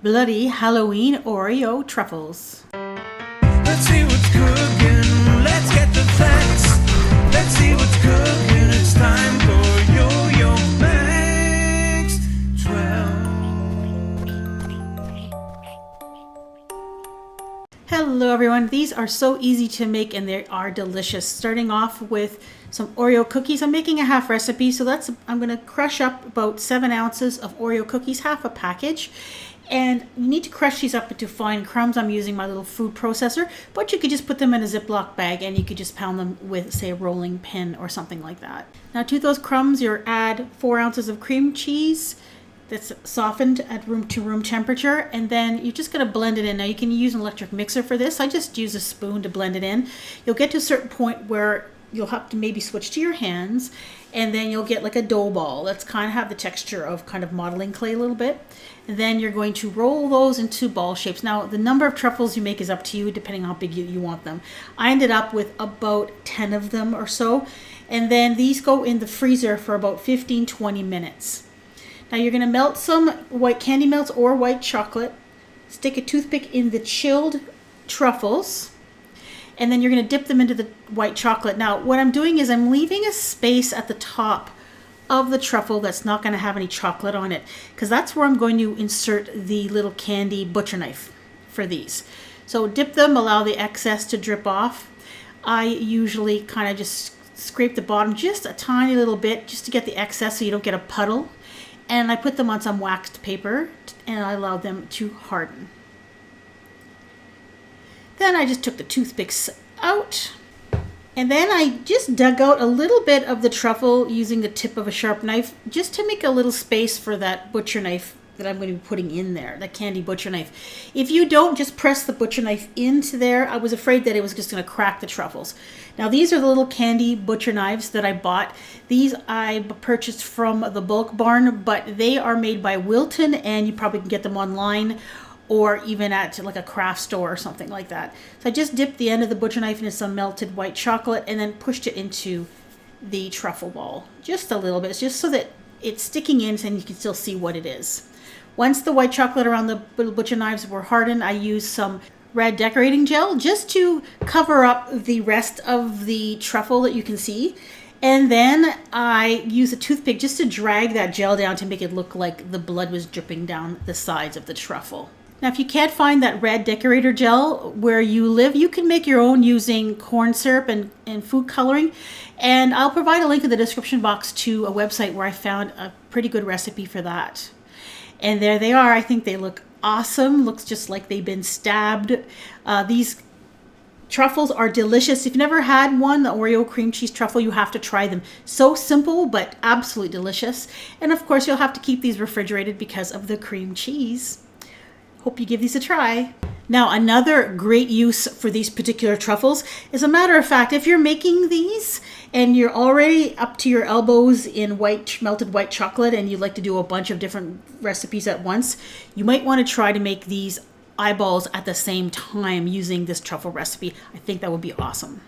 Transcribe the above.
Bloody Halloween Oreo truffles. Let's see what's cooking. Let's get the facts. Let's see what's cooking. It's time for Yo-Yo Max 12. Hello everyone, these are so easy to make and they are delicious. Starting off with some Oreo cookies. I'm making a half recipe, so I'm going to crush up about 7 ounces of Oreo cookies, half a package. And you need to crush these up into fine crumbs. I'm using my little food processor, but you could just put them in a Ziploc bag and you could just pound them with, say, a rolling pin or something like that. Now to those crumbs, you add 4 ounces of cream cheese that's softened at room temperature, and then you're just going to blend it in. Now you can use an electric mixer for this. I just use a spoon to blend it in. You'll get to a certain point where you'll have to maybe switch to your hands, and then you'll get like a dough ball that's kind of have the texture of kind of modeling clay a little bit. And then you're going to roll those into ball shapes. Now the number of truffles you make is up to you depending on how big you want them. I ended up with about 10 of them or so, and then these go in the freezer for about 15-20 minutes. Now you're going to melt some white candy melts or white chocolate, stick a toothpick in the chilled truffles, and then you're going to dip them into the white chocolate. Now what I'm doing is I'm leaving a space at the top of the truffle that's not going to have any chocolate on it, because that's where I'm going to insert the little candy butcher knife for these. So dip them, allow the excess to drip off. I usually kind of just scrape the bottom just a tiny little bit just to get the excess so you don't get a puddle. And I put them on some waxed paper and I allow them to harden. Then I just took the toothpicks out. And then I just dug out a little bit of the truffle using the tip of a sharp knife just to make a little space for that butcher knife that I'm going to be putting in there, that candy butcher knife. If you don't, just press the butcher knife into there. I was afraid that it was just going to crack the truffles. Now these are the little candy butcher knives that I bought. These I purchased from the Bulk Barn, but they are made by Wilton, and you probably can get them online or even at like a craft store or something like that. So I just dipped the end of the butcher knife into some melted white chocolate and then pushed it into the truffle ball. Just a little bit, just so that it's sticking in and you can still see what it is. Once the white chocolate around the little butcher knives were hardened, I used some red decorating gel just to cover up the rest of the truffle that you can see. And then I use a toothpick just to drag that gel down to make it look like the blood was dripping down the sides of the truffle. Now, if you can't find that red decorator gel where you live, you can make your own using corn syrup and food coloring. And I'll provide a link in the description box to a website where I found a pretty good recipe for that. And there they are. I think they look awesome. Looks just like they've been stabbed. These truffles are delicious. If you've never had one, the Oreo cream cheese truffle, you have to try them. So simple, but absolutely delicious. And of course, you'll have to keep these refrigerated because of the cream cheese. Hope you give these a try. Now, another great use for these particular truffles, as a matter of fact, if you're making these and you're already up to your elbows in melted white chocolate and you'd like to do a bunch of different recipes at once, you might want to try to make these eyeballs at the same time using this truffle recipe. I think that would be awesome.